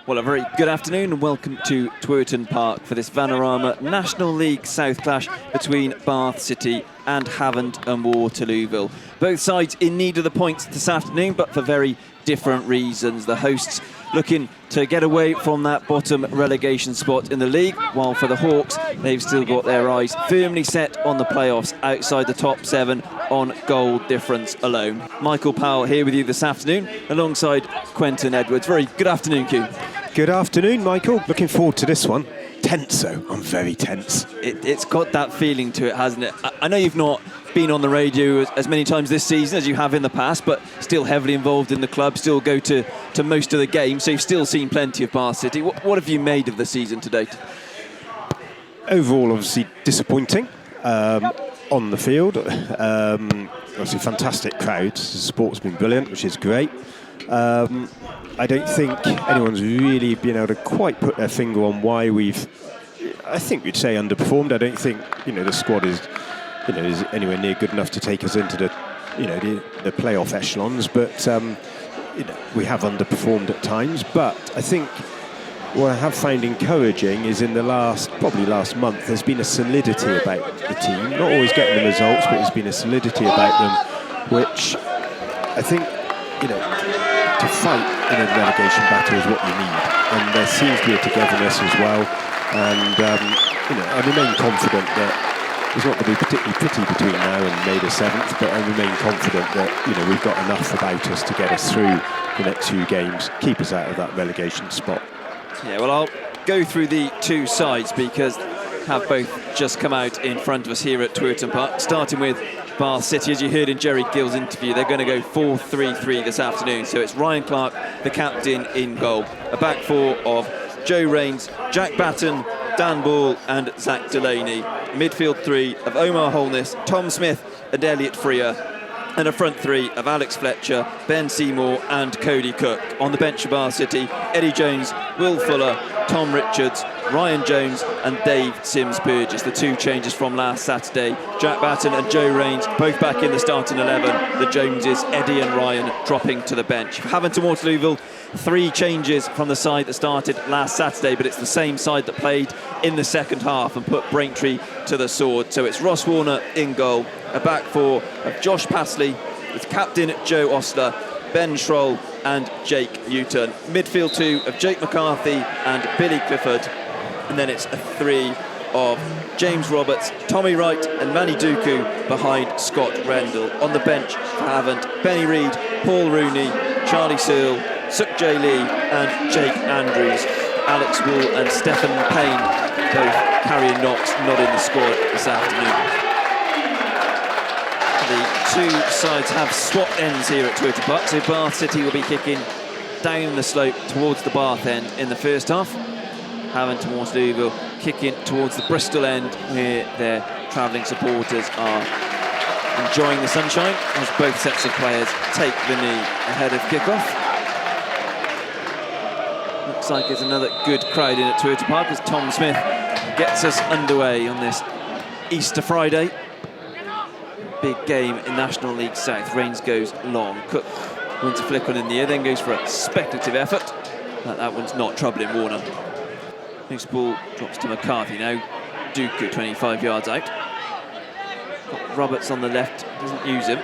Well, a very good afternoon and welcome to Twerton Park for this Vanarama National League South clash between Bath City and Havant and Waterlooville. Both sides in need of the points this afternoon, but for very different reasons. The hosts looking to get away from that bottom relegation spot in the league, while for the Hawks, they've still got their eyes firmly set on the playoffs outside the top 7 on goal difference alone. Michael Powell here with you this afternoon, alongside Quentin Edwards. Very good afternoon, Q. Good afternoon, Michael. Looking forward to this one. Tense, though. I'm very tense. It's got that feeling to it, hasn't it? I know you've not been on the radio as many times this season as you have in the past, but still heavily involved in the club, still go to most of the games, so you've still seen plenty of Bath City. What have you made of the season to date? Overall, obviously disappointing on the field. Obviously fantastic crowds. The support's been brilliant, which is great. I don't think anyone's really been able to quite put their finger on why I think we'd say underperformed. I don't think, the squad is anywhere near good enough to take us into the playoff echelons, but we have underperformed at times. But I think what I have found encouraging is in the last month, there's been a solidity about the team. Not always getting the results, but there's been a solidity about them, which I think, to fight in a relegation battle is what you need. And there seems to be a togetherness as well. And, I remain confident that it's not going to be particularly pretty between now and May the 7th, but I remain confident that, we've got enough about us to get us through the next few games, keep us out of that relegation spot. Yeah, well, I'll go through the two sides because have both just come out in front of us here at Twerton Park, starting with Bath City. As you heard in Jerry Gill's interview, they're going to go 4-3-3 this afternoon. So it's Ryan Clark, the captain, in goal. A back four of Joe Rains, Jack Batten, Dan Ball and Zach Delaney. Midfield three of Omar Holness, Tom Smith and Elliot Freer. And a front three of Alex Fletcher, Ben Seymour and Cody Cook. On the bench of Bath City, Eddie Jones, Will Fuller, Tom Richards, Ryan Jones and Dave Sims-Burgess. The two changes from last Saturday. Jack Batten and Joe Rains both back in the starting 11. The Joneses, Eddie and Ryan dropping to the bench. Havant and Waterlooville, 3 changes from the side that started last Saturday, but it's the same side that played in the second half and put Braintree to the sword. So it's Ross Warner in goal, a back four of Josh Pasley, with captain Joe Ostler, Ben Schroll and Jake Newton. Midfield 2 of Jake McCarthy and Billy Clifford. And then it's a 3 of James Roberts, Tommy Wright and Manny Dooku behind Scott Rendell. On the bench for Havant, Benny Reid, Paul Rooney, Charlie Searle, Suk J Lee and Jake Andrews. Alex Wool and Stephen Payne both carrying knocks, not in the squad this afternoon. The two sides have swapped ends here at Twerton Park, so Bath City will be kicking down the slope towards the Bath end in the first half. Havant and Waterlooville kicking towards the Bristol end, where their travelling supporters are enjoying the sunshine as both sets of players take the knee ahead of kick-off. Looks like there's another good crowd in at Twerton Park as Tom Smith gets us underway on this Easter Friday. Big game in National League South. Rains goes long. Cook wins a flick on in the air, then goes for a speculative effort. But that one's not troubling Warner. Loose ball drops to McCarthy now. Dooku 25 yards out. Got Roberts on the left, doesn't use him.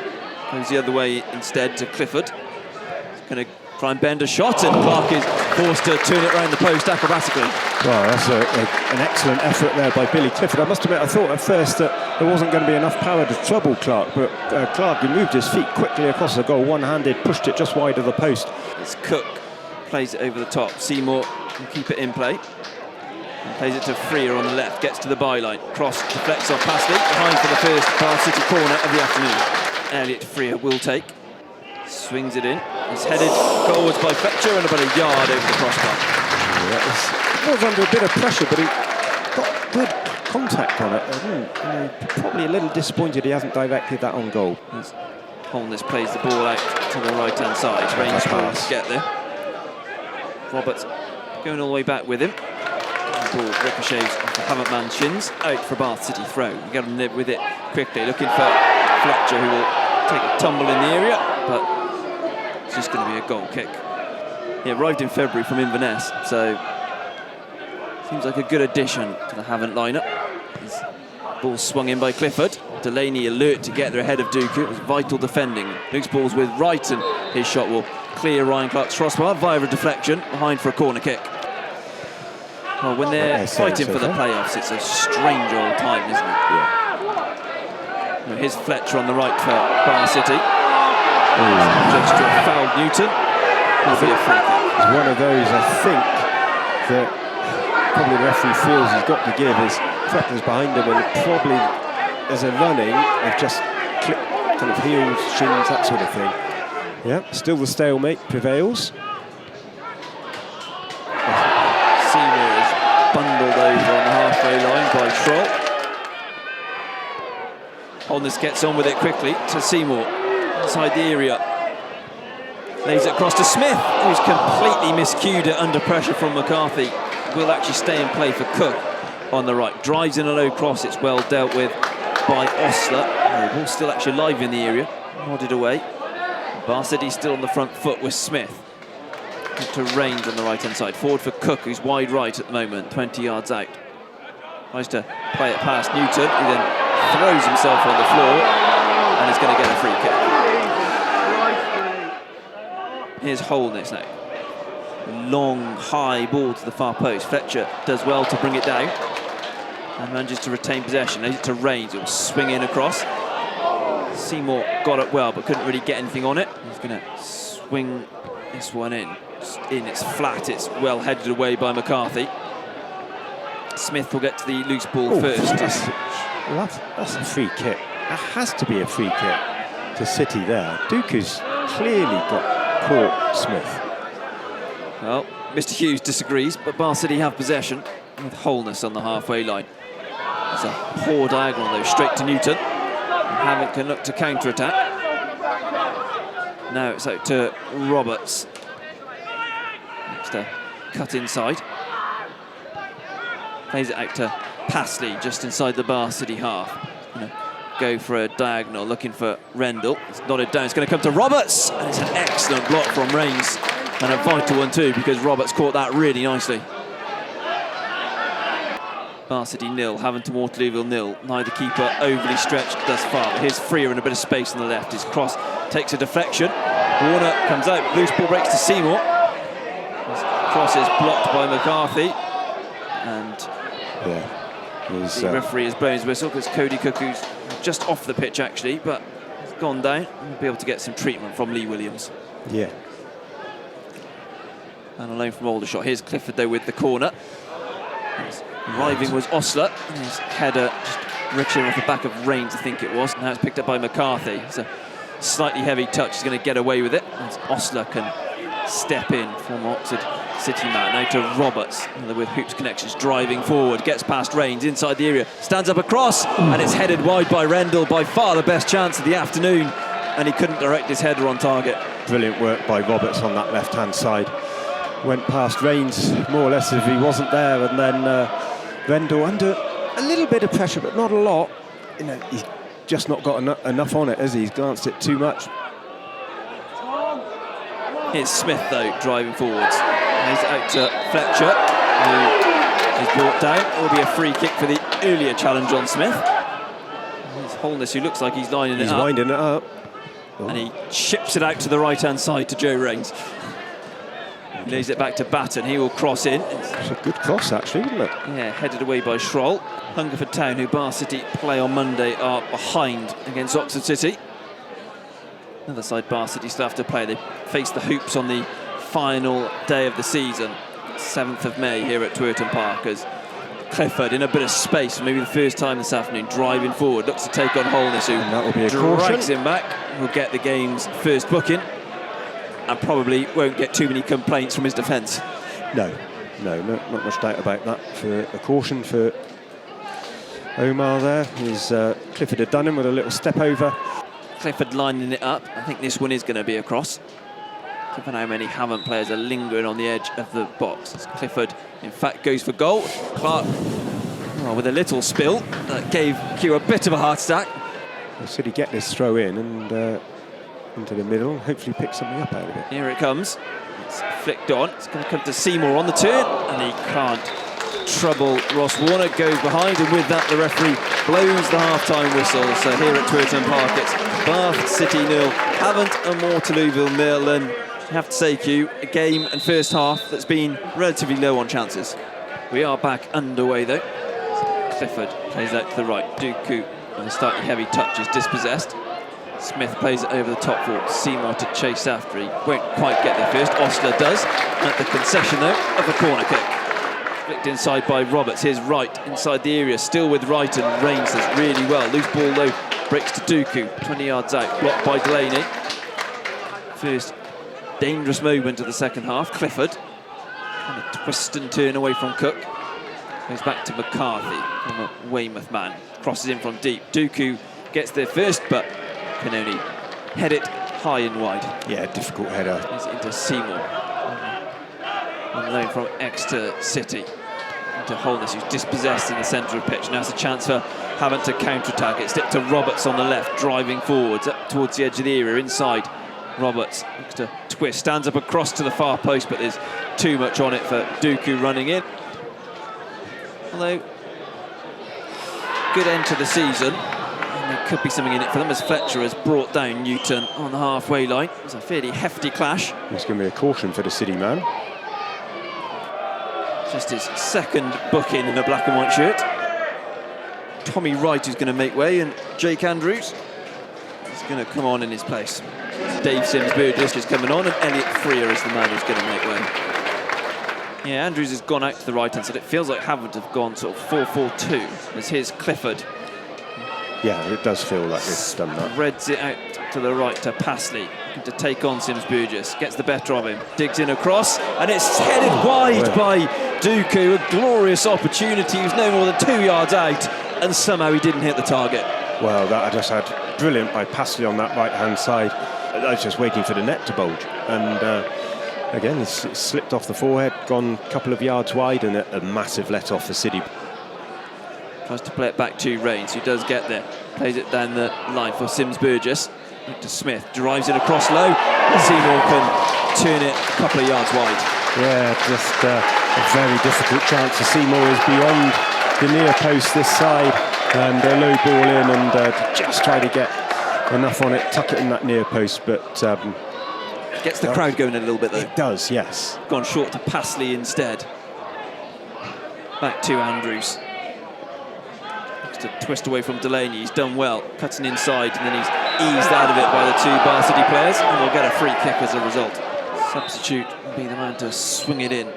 Goes the other way instead to Clifford. He's going to try and bend a shot, and Clark is forced to turn it around the post acrobatically. Well, that's an excellent effort there by Billy Clifford. I must admit, I thought at first that there wasn't going to be enough power to trouble Clark, but Clark, he moved his feet quickly across the goal, one-handed, pushed it just wide of the post. It's Cook, plays it over the top. Seymour can keep it in play. And plays it to Freer on the left, gets to the byline. Cross deflects off Pasley, behind for the first Bath City corner of the afternoon. Elliot Freer will take. Swings it in. It's headed goalwards by Fletcher and about a yard over the crossbar. He was under a bit of pressure, but he got good contact on it. Probably a little disappointed he hasn't directed that on goal. Holness plays the ball out to the right-hand side. Range pass to get there. Roberts going all the way back with him. The ball ricochets off the Havant man's shins. Out for Bath City throw. You got to live with it quickly. Looking for Fletcher, who will take a tumble in the area, but it's just going to be a goal kick. He arrived in February from Inverness, so seems like a good addition to the Havant lineup. His ball swung in by Clifford. Delaney alert to get there ahead of Dooku. It was vital defending. Luke's ball's with Wright, and his shot will clear Ryan Clark's crossbar via a deflection behind for a corner kick. Well, when they're fighting for the playoffs, it's a strange old time, isn't it? Yeah. Here's Fletcher on the right for Bar City. Judged to have fouled Newton. Will be a free kick. It's one of those, I think, that probably the referee feels he's got to give. His Fletcher's behind him, and probably as a running, they've just clipped kind of heels, shins, that sort of thing. Yeah, still the stalemate prevails. Seymour is bundled over on the halfway line by Schroll. Holness gets on with it quickly to Seymour, inside the area. Lays it across to Smith, who's completely miscued it under pressure from McCarthy. Will actually stay in play for Cook on the right. Drives in a low cross, it's well dealt with by Osler. The ball's still actually live in the area, nodded away. Bar City still on the front foot with Smith. To Rains on the right-hand side. Forward for Cook, who's wide right at the moment, 20 yards out. Tries to play it past Newton, who then throws himself on the floor and is going to get a free kick. Here's Holness now. Long, high ball to the far post. Fletcher does well to bring it down and manages to retain possession. Lays it to Rains, who'll swing in across. Seymour got it well, but couldn't really get anything on it. He's going to swing this one in. It's flat, it's well headed away by McCarthy. Smith will get to the loose ball first. That's a free kick. That has to be a free kick to City there. Dooku's clearly got caught Smith. Well, Mr. Hughes disagrees, but Bar City have possession with Holness on the halfway line. It's a poor diagonal though, straight to Newton. Havant can look to counter-attack. Now it's out to Roberts. Next to cut inside. Plays it out to Passley, just inside the Bar City half. Go for a diagonal, looking for Rendell. It's nodded down, it's going to come to Roberts. And it's an excellent block from Rains. And a vital one too, because Roberts caught that really nicely. Bar City 0, Havant to Waterlooville 0. Neither keeper overly stretched thus far. But here's Freer and a bit of space on the left. His cross takes a deflection. Warner comes out, loose ball breaks to Seymour. His cross is blocked by McCarthy. And the referee has blown his whistle because Cody Cook, who's just off the pitch actually, but he's gone down. He'll be able to get some treatment from Lee Williams. Yeah. And a loan from Aldershot. Here's Clifford though with the corner. Arriving was Osler, and his header just ricocheting off the back of Rains, I think it was. Now it's picked up by McCarthy. It's a slightly heavy touch, he's going to get away with it. As Osler can step in, former Oxford City man. Now to Roberts, with Hoops connections, driving forward, gets past Rains, inside the area, stands up across, and it's headed wide by Rendell, by far the best chance of the afternoon, and he couldn't direct his header on target. Brilliant work by Roberts on that left-hand side. Went past Rains more or less as if he wasn't there, and then Rendell under a little bit of pressure, but not a lot. He's just not got enough on it, has he? He's glanced it too much. Here's Smith though, driving forwards. He's out to Fletcher, who is brought down. It will be a free kick for the earlier challenge on Smith. Here's Holness, who looks like he's lining it up. He's winding it up. And he chips it out to the right-hand side to Joe Rains. He lays it back to Batten, he will cross in. It's a good cross actually, isn't it? Yeah, headed away by Schroll. Hungerford Town, who Bar City play on Monday, are behind against Oxford City. Another side Bar City still have to play. They face the Hoops on the final day of the season, 7th of May here at Twerton Park, as Clifford in a bit of space, maybe the first time this afternoon, driving forward, looks to take on Holness, who drags him back. Will get the game's first booking and probably won't get too many complaints from his defence. No, not much doubt about that. For a caution for Omar there. Clifford had done him with a little step over. Clifford lining it up. I think this one is going to be a cross. Given how many Havant players are lingering on the edge of the box. As Clifford, in fact, goes for goal. Clark, with a little spill, that gave Q a bit of a heart attack. Well, should he get this throw in and into the middle, hopefully pick something up out of it. Here it comes. It's flicked on. It's going to come to Seymour on the turn, and he can't trouble Ross Warner. Goes behind, and with that, the referee blows the half-time whistle. So here at Twerton Park, it's Bath City 0, Havant and Waterlooville 0. And I have to say, Q, a game and first half that's been relatively low on chances. We are back underway though. Clifford plays out to the right. Dooku, with a slightly heavy touch, is dispossessed. Smith plays it over the top for Seymour to chase after. He won't quite get there first. Osler does, at the concession though of a corner kick. Flicked inside by Roberts. Here's Wright inside the area, still with Wright, and Rains does really well. Loose ball though, breaks to Dooku, 20 yards out, blocked by Delaney. First dangerous moment of the second half. Clifford, kind of twist and turn away from Cook. Goes back to McCarthy, from a Weymouth man. Crosses in from deep. Dooku gets there first, but can only head it high and wide. Yeah, difficult header. He's into Seymour. On loan from Exeter City. Into Holness, who's dispossessed in the centre of the pitch. Now it's a chance for Havant to counter-attack it. Stick to Roberts on the left, driving forwards, up towards the edge of the area, inside. Roberts looks to twist, stands up across to the far post, but there's too much on it for Dooku running in. Although, good end to the season. And there could be something in it for them, as Fletcher has brought down Newton on the halfway line. It was a fairly hefty clash. It's going to be a caution for the City man. Just his second booking in a black and white shirt. Tommy Wright is going to make way, and Jake Andrews is going to come on in his place. Dave Sims-Burgess is coming on, and Elliot Freer is the man who's going to make way. Yeah, Andrews has gone out to the right-hand side. It feels like Havant have gone sort of 4-4-2. As here's Clifford. Yeah, it does feel like it's done that. Reds it out to the right to Passley, to take on Sims-Burgess. Gets the better of him, digs in across, and it's headed wide by Dooku. A glorious opportunity. He was no more than 2 yards out, and somehow he didn't hit the target. Well, that I just had brilliant by Passley on that right-hand side. I was just waiting for the net to bulge, and again, it's slipped off the forehead, gone a couple of yards wide, and a massive let-off for City. Tries to play it back to Rains, who does get there. Plays it down the line for Sims-Burgess. Back to Smith, drives it across low. Seymour can turn it a couple of yards wide. Yeah, just a very difficult chance. Seymour is beyond the near post this side, and a low ball in, and just try to get enough on it, tuck it in that near post, but gets the crowd going a little bit though. It does, yes. Gone short to Passley instead. Back to Andrews. Looks to twist away from Delaney. He's done well, cutting inside, and then he's eased out of it by the two Bath City players, and we'll get a free kick as a result. Substitute will be the man to swing it in.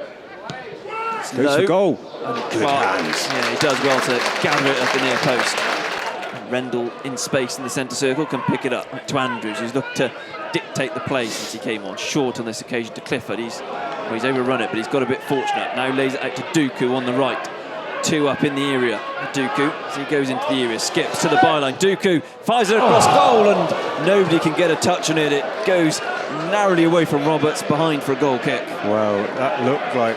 It's goes low, for goal. And Good Clark, hands. yeah, he does well to gather it at the near post. And Rendell in space in the centre circle can pick it up. Back to Andrews, who's looked to dictate the play since he came on. Short on this occasion to Clifford. He's overrun it, but he's got a bit fortunate. Now lays it out to Dooku on the right. Two up in the area. Dooku, as he goes into the area, skips to the byline. Dooku fires it across goal, and nobody can get a touch on it. It goes narrowly away from Roberts, behind for a goal kick. Well, that looked like,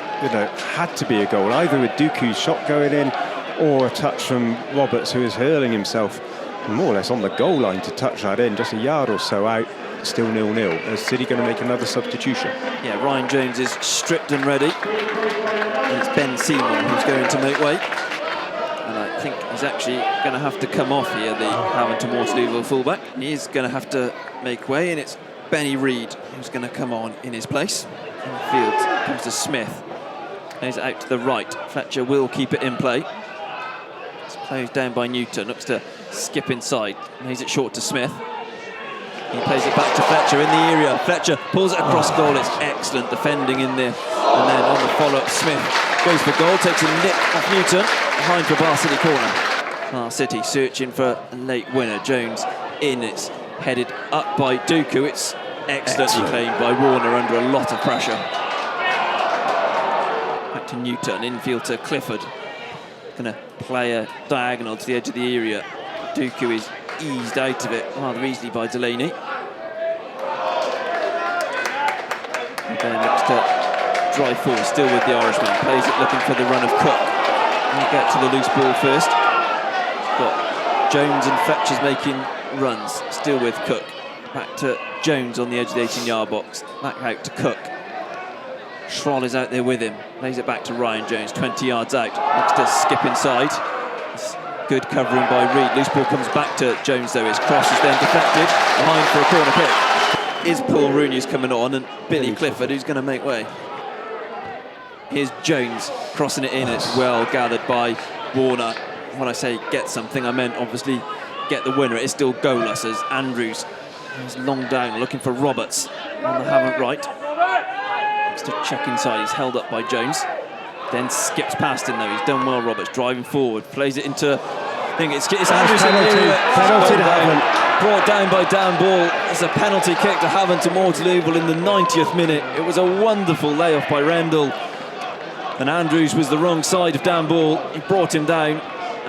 had to be a goal, either with Dooku's shot going in or a touch from Roberts, who is hurling himself more or less on the goal line to touch that in, just a yard or so out. Still 0-0. Is City going to make another substitution? Yeah, Ryan Jones is stripped and ready. And it's Ben Seymour who's going to make way. And I think he's actually going to have to come off here, the Havant and Waterlooville fullback. He is going to have to make way, and it's Benny Reid who's going to come on in his place. In the field comes to Smith. Plays it out to the right. Fletcher will keep it in play. It's closed down by Newton. Looks to skip inside. Lays it short to Smith. He plays it back to Fletcher in the area. Fletcher pulls it across goal. It's excellent defending in there. And then on the follow-up, Smith goes for goal, takes a nip off Newton, behind for Bath City corner. Bath City searching for a late winner. Jones in, it's headed up by Dooku. It's excellently claimed by Warner under a lot of pressure. Back to Newton, infield to Clifford. Going to play a diagonal to the edge of the area. Dooku is eased out of it rather easily by Delaney. And then looks to drive forward, still with the Irishman. Plays it looking for the run of Cook. We'll get to the loose ball first. Got Jones and Fletcher's making runs, still with Cook. Back to Jones on the edge of the 18-yard box. Back out to Cook. Schroll is out there with him. Lays it back to Ryan Jones, 20 yards out. Looks to skip inside. It's good covering by Reed. Loose ball comes back to Jones though. His cross is then deflected behind for a corner kick. Is Paul Rooney who's coming on, and Billy Clifford who's going to make way. Here's Jones crossing it in. It's well gathered by Warner. When I say get something, I meant obviously get the winner. It's still goalless as Andrews is long down looking for Roberts on the Havant right. Looks to check inside. He's held up by Jones. Then skips past him though. He's done well, Roberts, driving forward. Plays it into, I think it's Andrews in the area. Penalty to Havant. Brought down by Dan Ball. It's a penalty kick to Havant to Waterlooville in the 90th minute. It was a wonderful layoff by Rendell. And Andrews was the wrong side of Dan Ball. He brought him down.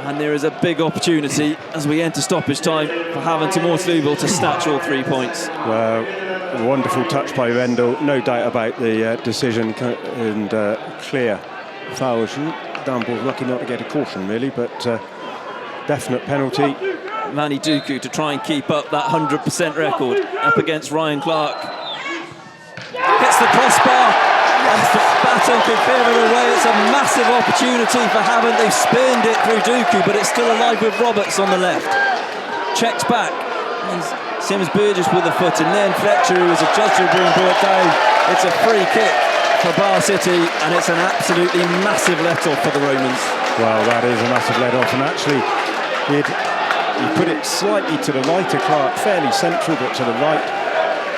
And there is a big opportunity as we enter stoppage time for Havant and Waterlooville to snatch all 3 points. Well, a wonderful touch by Rendell. No doubt about the decision and clear foul. Dan Ball's lucky not to get a caution, really, but definite penalty. Manny Dooku to try and keep up that 100% record up against Ryan Clark. Hits the crossbar. Batten can clear it away. It's a massive opportunity for Havant. They've spurned it through Dooku, but it's still alive with Roberts on the left. Checks back. Sims Burgess with the foot, and then Fletcher, who was adjusted, being brought down. It's a free kick for Bar City, and it's an absolutely massive let-off for the Romans. Well, that is a massive let-off, and actually he put it slightly to the right of Clark, fairly central, but to the right,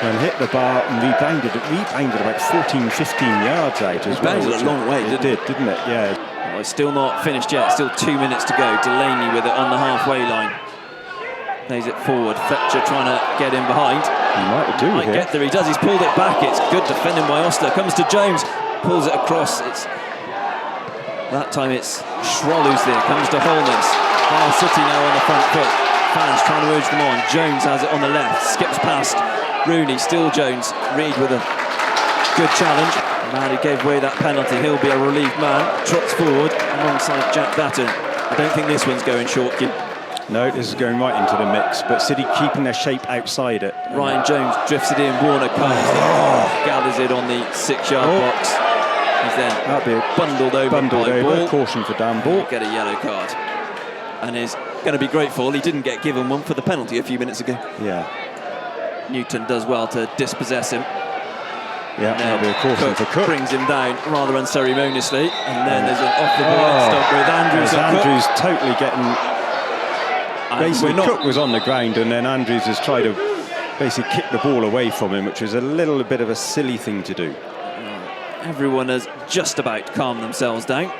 and hit the bar and rebounded about 14, 15 yards out as well. Rebounded a long way, didn't it? Yeah. Well, it's still not finished yet, still 2 minutes to go. Delaney with it on the halfway line. Plays it forward, Fletcher trying to get in behind. He might here. Get there, he does, he's pulled it back. It's good defending by Ostler, comes to Jones, pulls it across. That time it's Schroll who's there, comes to Holness. Bar City now on the front foot. Fans trying to urge them on. Jones has it on the left, skips past Rooney, still Jones. Reed with a good challenge. The man who gave away that penalty, he'll be a relieved man. Trots forward alongside Jack Batten. I don't think this one's going short, Kim. No, this is going right into the mix, but City keeping their shape outside it. Ryan Jones drifts it in, Warner comes, gathers it on the 6-yard box. He's then bundled over by Ball. Caution for Dan Ball. Get a yellow card. And is going to be grateful he didn't get given one for the penalty a few minutes ago. Yeah. Newton does well to dispossess him. Yeah, that'll be a caution for Cook. Brings him down rather unceremoniously, and then there's an off-the-ball stop with Andrews. Andrews totally getting. Basically, Cook was on the ground, and then Andrews has tried to basically kick the ball away from him, which is a little bit of a silly thing to do. Everyone has just about calmed themselves down.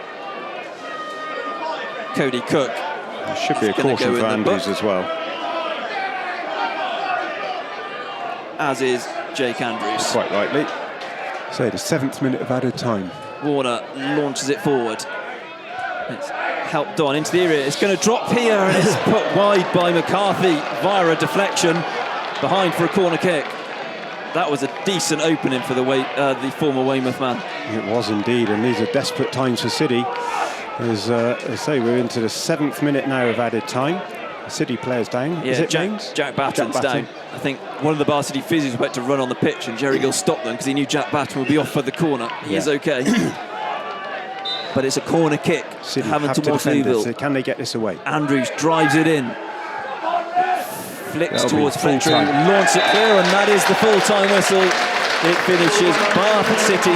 Cody Cook. There should be a caution for Andrews as well. As is Jake Andrews. Quite rightly. So the 7th minute of added time. Warner launches it forward. It's helped on into the area. It's going to drop here, and it's put wide by McCarthy via a deflection behind for a corner kick. That was a decent opening for the former Weymouth man. It was indeed, and these are desperate times for City. As I say, we're into the 7th minute now of added time. City players down. Yeah, is it Jack Batten's down. I think one of the Bar City physios went to run on the pitch, and Jerry Gill stopped them because he knew Jack Batten would be off for the corner. He is okay. But it's a corner kick. City Havant to Waterlooville. So can they get this away? Andrews drives it in. Flicks towards Fletcher, launches it clear, and that is the full-time whistle. It finishes Bath City 0,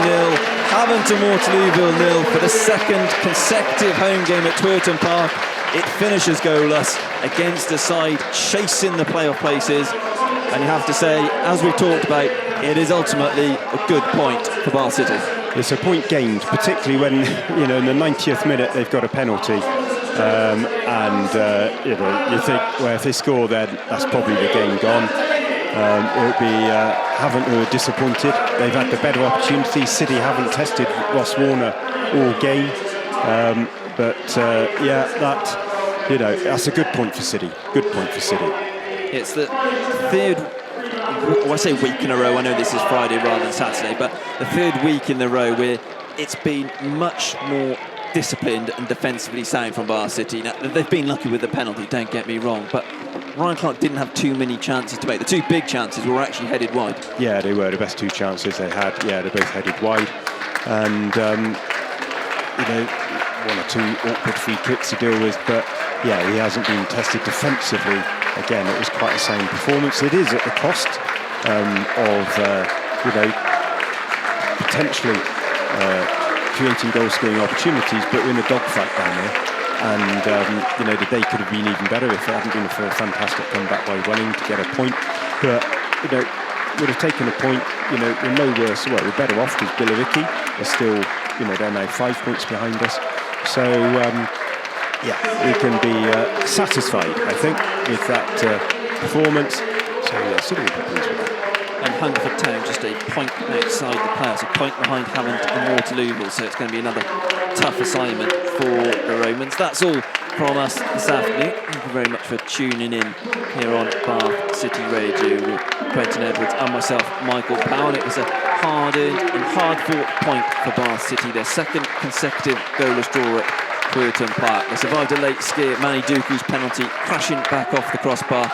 Havant and Waterlooville 0 for the 2nd consecutive home game at Twerton Park. It finishes goalless against a side chasing the playoff places, and you have to say, as we've talked about, it is ultimately a good point for Bath City. It's a point gained, particularly when, in the 90th minute they've got a penalty, you think, well, if they score, then that's probably the game gone. It would be Havant who are disappointed. They've had the better opportunity. City haven't tested Ross Warner all game, that's a good point for City. Good point for City. It's the 3rd. Well, I say week in a row, I know this is Friday rather than Saturday, but the 3rd week in a row where it's been much more disciplined and defensively sound from Bar City. Now, they've been lucky with the penalty, don't get me wrong, but Ryan Clark didn't have too many chances to make. The 2 big chances were actually headed wide. Yeah, they were the best 2 chances they had. Yeah, they're both headed wide. and one or two awkward free kicks to deal with, but yeah, he hasn't been tested defensively. Again, it was quite a sound performance. It is at the cost of potentially creating goal-scoring opportunities, but we're in a dogfight down there. And the day could have been even better if it hadn't been for a fantastic comeback by Welling to get a point. But would have taken a point. We're no worse. Well, we're better off because Billericay are still, they're now 5 points behind us. So we can be satisfied, I think, with that performance. So yeah, still really pleased with that. And Hungerford Town just a point outside the playoffs, a point behind Havant and Waterlooville, so it's going to be another tough assignment for the Romans. That's all from us this afternoon. Thank you very much for tuning in here on Bath City Radio with Quentin Edwards and myself, Michael Powell. It was a hard-earned and hard-fought point for Bath City, their second consecutive goalless draw at Quentin Park. They survived a late scare, Manny Duku's penalty, crashing back off the crossbar.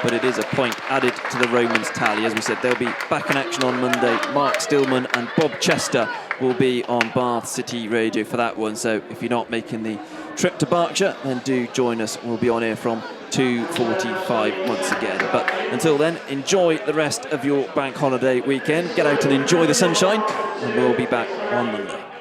But it is a point added to the Romans' tally. As we said, they'll be back in action on Monday. Mark Stillman and Bob Chester will be on Bath City Radio for that one. So if you're not making the trip to Berkshire, then do join us. We'll be on air from 2:45 once again. But until then, enjoy the rest of your bank holiday weekend. Get out and enjoy the sunshine, and we'll be back on Monday.